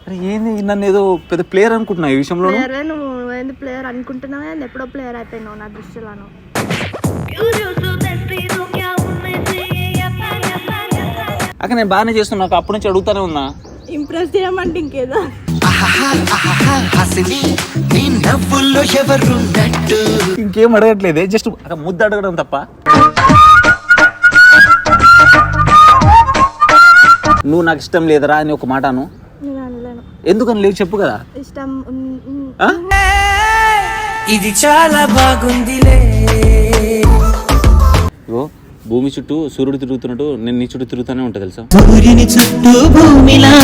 అరే ఏంది నన్ను ఏదో పెద్ద ప్లేయర్ అనుకుంటున్నా ఈ విషయంలో. నువ్వు ఏంది ప్లేయర్ అనుకుంటున్నావా? ఎప్పుడో ప్లేయర్ అయిపోయినావు నా దృష్టిలోను. అక్క నేను బాగానే చేస్తున్నా, నాకు అప్పటి నుంచి అడుగుతానే ఉన్నా. ఇంప్రెస్ చేయమంటే ఇంకేదో. ఇంకేం అడగట్లేదే, జస్ట్ ముద్దు అడగడం తప్ప. నువ్వు నాకు ఇష్టం లేదరా అని ఒక మాట అను. ఎందుకని లేదు చెప్పు కదా. ఇష్టం ఇది చాలా బాగుందిలే. భూమి చుట్టూ సూర్యుడు తిరుగుతున్నట్టు నేను నీ చుట్టూ తిరుగుతూనే ఉంటా తెలుసా. సూర్యుని చుట్టూ భూమిలా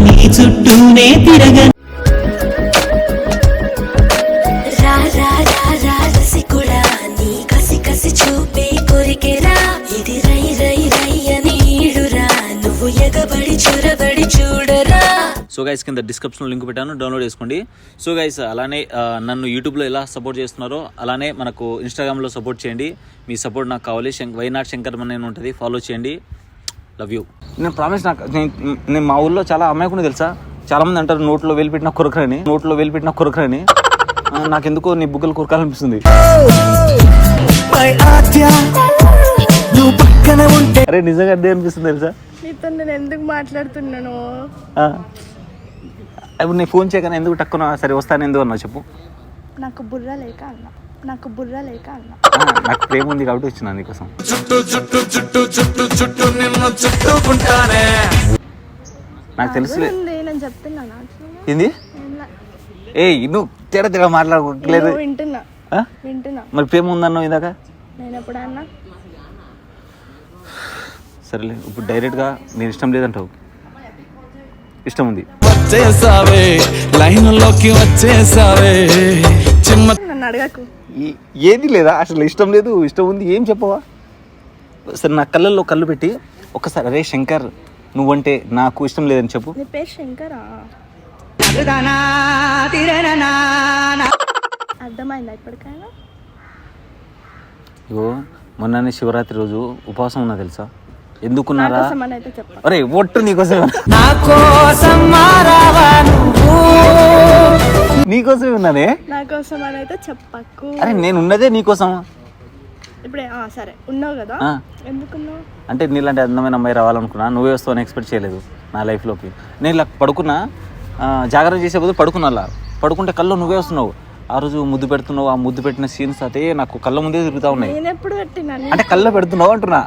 నీ చుట్టూనే తిరగ. చూపే కోరికెరా ఇది రై రై రై అని ఈడురా నువ్వు ఎగబడి చూరబడి చూడరా. సో గైస్ కింద డిస్క్రిప్షన్లో లింక్ పెట్టాను, డౌన్లోడ్ చేసుకోండి. సో గైస్ అలానే నన్ను యూట్యూబ్లో ఎలా సపోర్ట్ చేస్తున్నారో అలానే మనకు ఇన్స్టాగ్రామ్లో సపోర్ట్ చేయండి. మీ సపోర్ట్ నాకు కావాలి. వైనాట్ శంకర్ అని ఉంటుంది, ఫాలో చేయండి. Love you. నేను ప్రామిస్, నేను మా ఊళ్ళో చాలా అమ్మాయికుండా తెలుసా. చాలా మంది అంటారు నోట్లో వేలు పెట్టిన కొరకరని. నాకెందుకో నీ బుగ్గలు కొరకాలనిపిస్తుంది. అరే నిజంగా అదే అనిపిస్తుంది తెలుసా. నీతో నేను ఎందుకు మాట్లాడుతున్నాను? ఇప్పుడు నీ ఫోన్ చేయగానే ఎందుకు టక్కున సరే వస్తాను ఎందుకు అన్నా చెప్పు. నాకు బుర్ర లేక అన్నా. నాకు ప్రేమ ఉంది కాబట్టి వచ్చిన నీకోసం. నాకు తెలుసు నేను చెప్తున్నా. ఏంది ఏ నువ్వు తేడా మాట్లాడలేదు. వింటున్నా. మరి ప్రేమ ఉందన్నావు ఇందాక. నేను ఎప్పుడన్నా సరేలే, ఇప్పుడు డైరెక్ట్గా నేను ఇష్టం లేదంటావు. ఇష్టం ఉంది. నన్ను అడగకు. ఏది లేదా అసలు ఇష్టం లేదు, ఇష్టం ఉంది, ఏం చెప్పవా? సరే నా కళ్ళల్లో కళ్ళు పెట్టి ఒక్కసారి అరే శంకర్ నువ్వంటే నాకు ఇష్టం లేదని చెప్పు. నీ పేరు శంకరా? అర్థమైందా ఇప్పటికైనా? ఇగో మొన్ననే శివరాత్రి రోజు ఉపవాసం ఉన్నా తెలుసా. ఎందుకున్నారా? చెప్పు. అరే ఒట్టు నీకోసం. నీకోసమే ఉన్నానే. నా కోసం అని అయితే చెప్పకు. అరే నేను ఉన్నదే నీకోసం. ఇప్పుడే సరే ఉన్నావు కదా, ఎందుకున్నావు? అంటే నీలాంటి అందమైన అమ్మాయి రావాలనుకున్నా, నువ్వే వస్తావు అని ఎక్స్పెక్ట్ చేయలేదు నా లైఫ్లోకి. నేను ఇలా పడుకున్నా, జాగ్రత్త చేసే బదులు పడుకున్నా. పడుకుంటే కళ్ళు నువ్వే వస్తున్నావు. ఆ రోజు ముద్దు పెడుతున్నావు, ఆ ముద్దు పెట్టిన సీన్స్ అయితే నాకు కళ్ళ ముందే తిరుగుతా ఉన్నాయి. నేను ఎప్పుడు పెట్టినా? అంటే కళ్ళ పెడుతున్నావు అంటున్నా.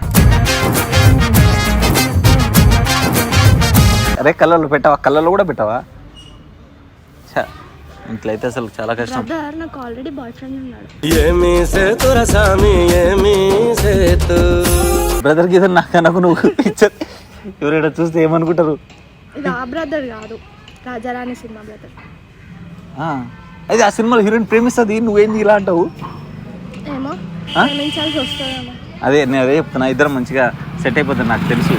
అరే కళ్ళలో పెట్టావా? కళ్ళలో కూడా పెట్టావా? ఇంట్లయితే అసలు చాలా కష్టం. నాకు ఆల్రెడీ బాయ్ ఫ్రెండ్ ఉన్నాడు. బ్రదర్ కి నాకు నువ్వు ఎవరైనా చూస్తే ఏమనుకుంటారు? ఇది ఆ బ్రదర్ కాదు, రాజారాణి సినిమా బ్రదర్. అయితే ఆ సినిమాలో హీరోయిన్ ప్రేమిస్తుంది, నువ్వేంది ఇలా అంటావు? ఏమో ప్రేమించాల్సి వస్తుందేమో. అదే నేను అదే చెప్తున్నా, ఇద్దరం మంచిగా సెట్ అయిపోతుంది నాకు తెలుసు.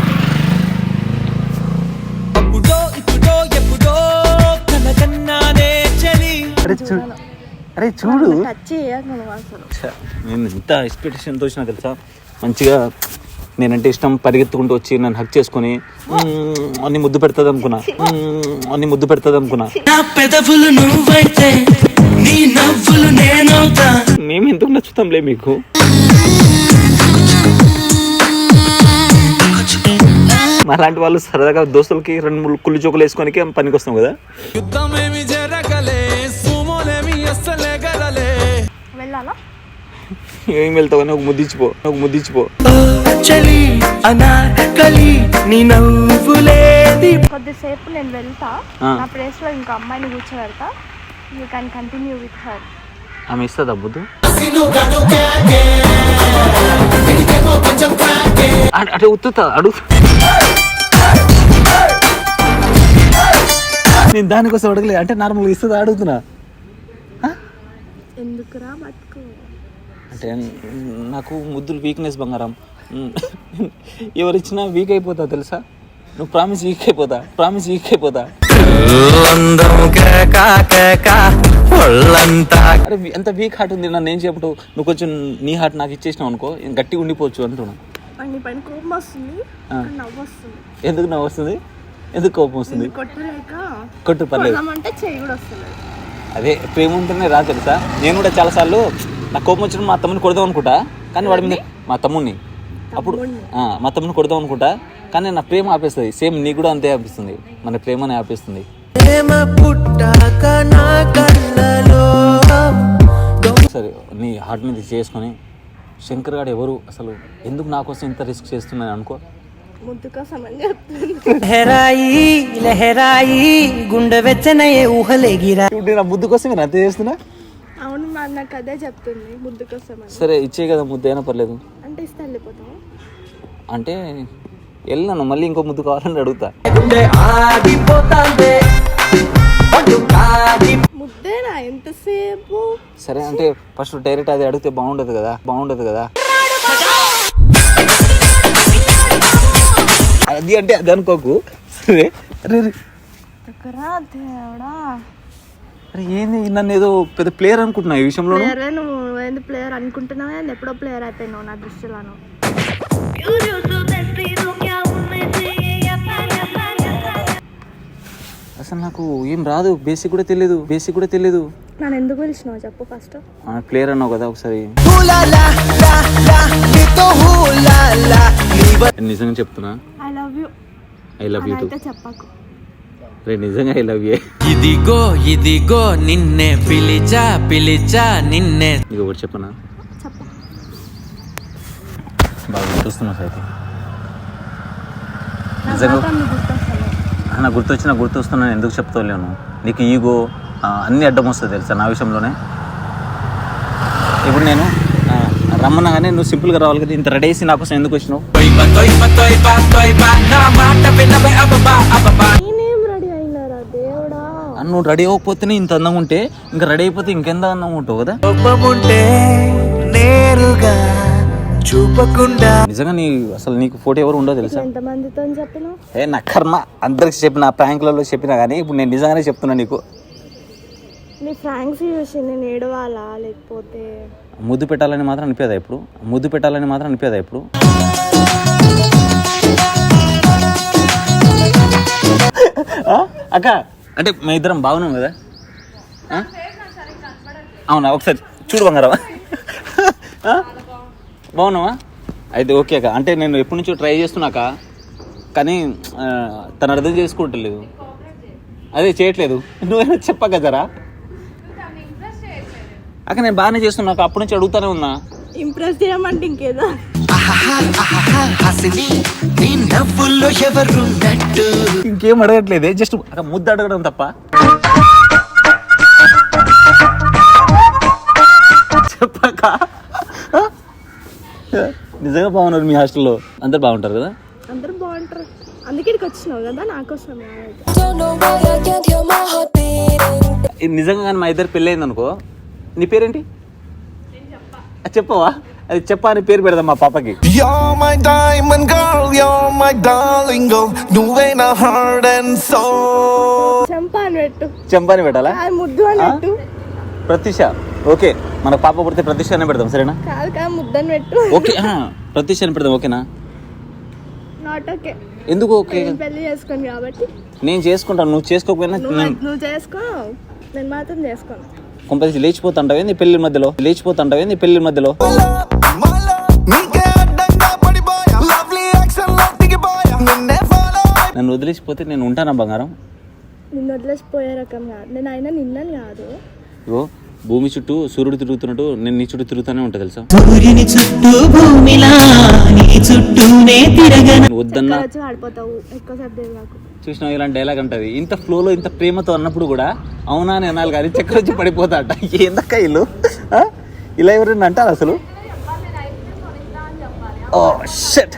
అరే చూడు, నేను ఇంత ఎక్స్పెక్టేషన్తో వచ్చినా తెలుసా. మంచిగా నేనంటే ఇష్టం, పరిగెత్తుకుంటూ వచ్చి నన్ను హక్ చేసుకుని అన్ని ముద్దు పెడుతుంది అనుకున్నా. మేము ఎందుకు నచ్చుతాంలే మీకు. అలాంటి వాళ్ళు సరదాగా దోస్తులకి 2-3 కుళ్ళు చోకులు వేసుకొని పనికి వస్తాం కదా. ఏం వెళ్తావు అని ఒక ముద్దిచ్చిపో. కొద్దిసేపు నేను వెళ్తా, నా ప్లేస్ లో ఇంకో అమ్మాయిని కూర్చోబెడతా. You can continue with her. ఆమె ఇస్తుందా బుద్ధు? అంటే ఉత్తుతా అడుగు. నేను దానికోసం అడగలే, అంటే నార్మల్గా ఇస్తుందా అడుగుతున్నా. ఎందుకురా బతుకు అంటే నాకు ముద్దులు వీక్నెస్ బంగారం. ఎవరిచ్చినా వీక్ అయిపోతా తెలుసా. నువ్వు ప్రామిస్ వీక్ అయిపోతా. అరే ఎంత వీక్ హార్ట్ ఉంది నన్ను ఏం చెప్పు. నువ్వు కొంచెం నీ హార్ట్ నాకు ఇచ్చేసినావు అనుకో, గట్టిగా ఉండిపోవచ్చు అంటున్నా. కోపం వస్తుంది, నవ్వు వస్తుంది. ఎందుకు నవ్వు వస్తుంది? ఎందుకు కోపం వస్తుంది? కొట్టలేక కొట్టు పర్లేదు అంటే చెయ్యి కూడా వస్తుంది. అదే ప్రేమ ఉంటేనే రా తెలుసా. నేను కూడా చాలాసార్లు నాకు కోపం వచ్చినప్పుడు మా తమ్ముని కొడదాం అనుకుంటా, కానీ వాడి మీద మా తమ్ముడిని అప్పుడు మా తమ్ముని కొడదాం అనుకుంటా, కానీ నా ప్రేమ ఆపేస్తుంది. సేమ్ నీకు కూడా అంతే ఆపిస్తుంది, మన ప్రేమనే ఆపేస్తుంది. సరే నీ హార్ట్ మీద చేసుకొని శంకర్ గారు ఎవరు అసలు, ఎందుకు నా కోసం ఇంత రిస్క్ చేస్తున్నాను అనుకో. ముద్దు కోసం అని చెప్తుంది. గుండె వెచ్చనయే ఊహలేగిరా. నా ముద్దు కోసం నేను అంతే చేస్తున్నా. అవును మరి నాకు అదే చెప్తుంది ముద్దు కోసం అని. సరే ఇచ్చే కదా ముద్దు అయినా పర్లేదు అంటే ఇస్తే వెళ్ళిపోతావు అంటే వెళ్ళినాను, మళ్ళీ ఇంకో ముద్దు కావాలని అడుగుతా. ముద్దేనా ఎంతసేపు? సరే అంటే ఫస్ట్ డైరెక్ట్ అది అడిగితే బాగుండదు కదా, బాగుండదు కదా. అది అంటే అది అనుకోకు. సరే అరే దేవుడా, అరే ఏంది నన్ను ఏదో పెద్ద ప్లేయర్ అనుకుంటున్నా ఈ విషయంలో. నువ్వు ఏంది ప్లేయర్ అనుకుంటున్నావా? ఎప్పుడో ప్లేయర్ అయిపోయినావు నా దృష్టిలోను. అసలు నాకు ఏం రాదు, బేసిక్ కూడా తెలియదు. నన్ను ఎందుకు పిలిచినావు చెప్పు ఫస్ట్. ప్లేయర్ అన్నావు కదా ఒకసారి. నిజంగా చెప్తున్నా I love you. I love you two. అయితే చెప్పకు. రే నిజంగా ఐ లవ్ యూ. ఇదిగో నిన్నే పిలిచా నిన్నే. నీకు ఒకటి చెప్పనా? చెప్పు. బాగా గుర్తొస్తున్నావు అయితే. నాకు నిజంగా మాత్రం నీకు గుర్తొస్తలేదు. నాకు గుర్తొస్తున్నాను ఎందుకు చెప్తాలేను. నీకు ఈగో అన్నీ అడ్డం వస్తుంది తెలుసా నా విషయంలోనే. ఇప్పుడు నేను రమ్మన్నా కానీ నువ్వు సింపుల్గా రావాలి కదా, ఇంత రెడీ వేసి నా కోసం ఎందుకు వచ్చినావు? నేనేం రెడీ అయినారా దేవుడా? నువ్వు రెడీ అవ్వకపోతేనే ఇంత అందంగా ఉంటే, ఇంకా రెడీ అయిపోతే ఇంకెంత అందంగా ఉంటావు కదా. నిజంగా నీ అసలు నీకు ఫోటో ఎవరు ఉండో తెలుసా? ఎంతమందితో చెప్పినావు? నా కర్మ, అందరికి చెప్పిన ప్రాంక్లలో చెప్పినా కానీ ఇప్పుడు నేను నిజంగానే చెప్తున్నా నీకు. నీ ఫ్రాంక్స్ చూసి నేను ఏడవాలా లేకపోతే ముద్దు పెట్టాలని మాత్రం అనిపేదా ఇప్పుడు? అక్క అంటే మా ఇద్దరం బాగున్నాం కదా? అవునా ఒకసారి చూడు బంగారమా. బాగున్నావా? అయితే ఓకే అక్క. అంటే నేను ఎప్పటి నుంచో ట్రై చేస్తున్నాక కానీ తను అర్థం చేసుకోవట్లేదు, అదే చేయట్లేదు. నువ్వైనా చెప్పక జరా అక్క. నేను బాగానే చేస్తున్నాక అప్పటి నుంచి అడుగుతానే ఉన్నా. ఇంప్రెస్ చేయమంటే ఇంకేదో. ఇంకేం అడగట్లేదే, జస్ట్ అక్క ముద్దు అడగడం తప్ప. చెప్పక నిజంగా బాగున్నారు మీ హాస్టల్లో, అందరు బాగుంటారు కదా? అందరూ బాగుంటారు, అందుకే ఇక్కడికి వచ్చినావు కదా నాకోసం. నిజంగా కానీ మా ఇద్దరు పెళ్ళి అయింది అనుకో, నీ పేరేంటి చెప్పవా? అది చెప్పా అని పేరు పెడదాం మా పాపకి. చెంపాని పెట్టాలా? ముద్దు అని పెట్టు. ప్రత్యూష. ఓకే, మన పాప పుడితే ప్రత్యూష అనే పెడదాం సరేనా? కాదు ముద్దని పెట్టు. ఓకే ప్రత్యూష అని పెడదాం ఓకేనా? Not okay. ఎందుకు ఓకే? పెళ్లి చేసుకోను కాబట్టి. నేను చేసుకుంటాను, నువ్వు చేసుకోకపోయినా నువ్వు చేసుకో, నేను మాత్రం చేసుకోను. కొంపది లేచిపోతుంటావే నీ పెళ్లి మధ్యలో, నన్ను వదిలేసిపోతే నేను ఉంటానా బంగారం? నిన్ను వదిలేసిపోయే రకం కాదు నేను, అయినా నిన్నని కాదు. ఇగో భూమి చుట్టూ సూర్యుడు తిరుగుతున్నట్టు నేను నీ చుట్టూ తిరుగుతూనే ఉంటా తెలుసా? వద్దన్నా చూసినావు ఇలాంటి డైలాగ్ అంటది. ఇంత ఫ్లోలో ఇంత ప్రేమతో అన్నప్పుడు కూడా అవునా అని అనాలి కానీ చక్కెర వచ్చి పడిపోతా అంట. ఏందక్క ఇల్లు ఇలా ఎవరైనా అంటారు అసలు? ఓ షట్,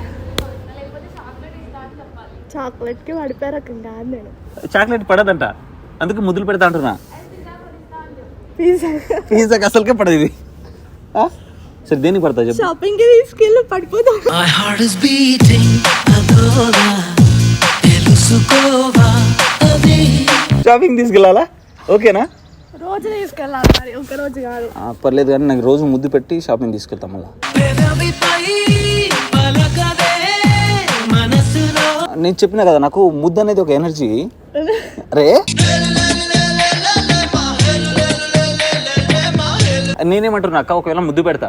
చాక్లెట్ కి పడిపోయే రకం కాదు నేను. చాక్లెట్ పడదంట, అందుకే ముద్దులు పెడతా అంటున్నా. పిజ్జాకి అసలుకే పడదు ఇది. సరే దేనికి పడతా చెప్పు? షాపింగ్ కి తీసుకెళ్ళి పడిపోతా. షాపింగ్ తీసుకెళ్ళాలా? ఓకేనా? రోజు తీసుకెళ్ళాలి, మరి ఒక రోజు కాదు. పర్లేదు కానీ నాకు రోజు ముద్దు పెట్టి షాపింగ్ తీసుకెళ్తాం మళ్ళా. నేను చెప్పినా కదా నాకు ముద్దు అనేది ఒక ఎనర్జీ. అరే నేనేమంటున్నా అక్క, ఒకవేళ ముద్దు పెడతా,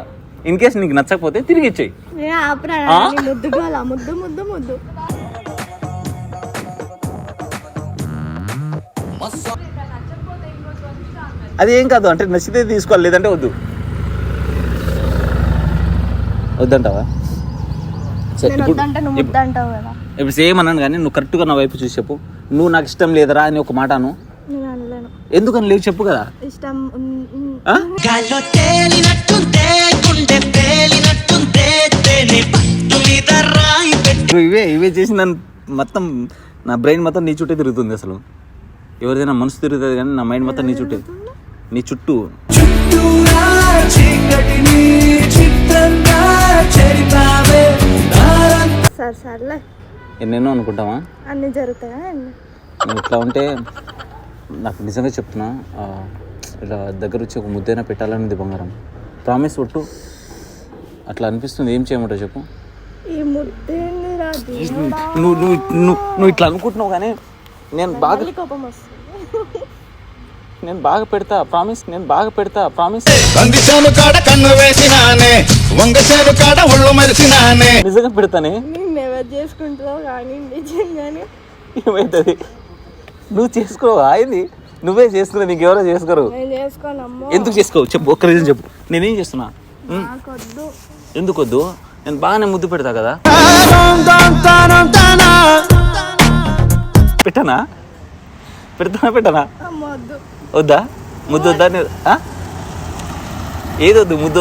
ఇన్ కేస్ నీకు నచ్చకపోతే తిరిగి ఇచ్చేయి. ముద్దు ముద్దు ముద్దు. అది ఏం కాదు, అంటే నచ్చితే తీసుకోవాలి, లేదంటే వద్దు. వద్దంటావా? ఇప్పుడు సేమ్ అన్నాను కానీ నువ్వు కరెక్ట్గా నా వైపు చూసి చెప్పు. నువ్వు నాకు ఇష్టం లేదరా అని ఒక మాట అను. ఎందుకని లేవు చెప్పు కదా. ఇష్టం ఇవే చేసి నన్ను మొత్తం నా బ్రెయిన్ మొత్తం నీ చుట్టే తిరుగుతుంది. అసలు ఎవరిదైనా మనసు తిరుగుతుంది కానీ నా మైండ్ మొత్తం నీ చుట్టే, నీ చుట్టూ. సర్లే ఎన్నెన్నో అనుకుంటావా, అన్ని జరుగుతాయా? నువ్వు ఇట్లా ఉంటే నాకు నిజంగా చెప్తున్నా, ఇలా దగ్గర వచ్చి ఒక ముద్దైనా పెట్టాలనేది బంగారం. ప్రామిస్ ఒట్టు. అట్లా అనిపిస్తుంది. ఏం చేయమంటావు చెప్పు. ఈ ముద్దేంది రా దేవుడా. నువ్వు ఇట్లా అనుకుంటున్నావు కానీ నేను బాగా కోపం వస్తుంది. నేను బాగా పెడతా ప్రామిస్, నేను బాగా పెడతా ప్రామిస్. నిజంగా పెడతానే. నేను ఎవరు చేసుకుంటావు కానీ నిజంగానే ఏమవుతుంది? నువ్వు చేసుకోవా? అయింది నువ్వే చేసుకున్నా, నీకు ఎవరో చేసుకోరు. నేను చేసుకోనమ్మా. ఎందుకు చేసుకోవు చెప్పు, ఒక్క రీజన్ చెప్పు. నేనేం చేస్తున్నా? ఎందుకు వద్దు? నేను బాగానే ముద్దు పెడతా కదా. పెట్టనా? పెట్టనా? వద్దా? ముద్దు వద్దా? ఏది వద్దు? ముద్దు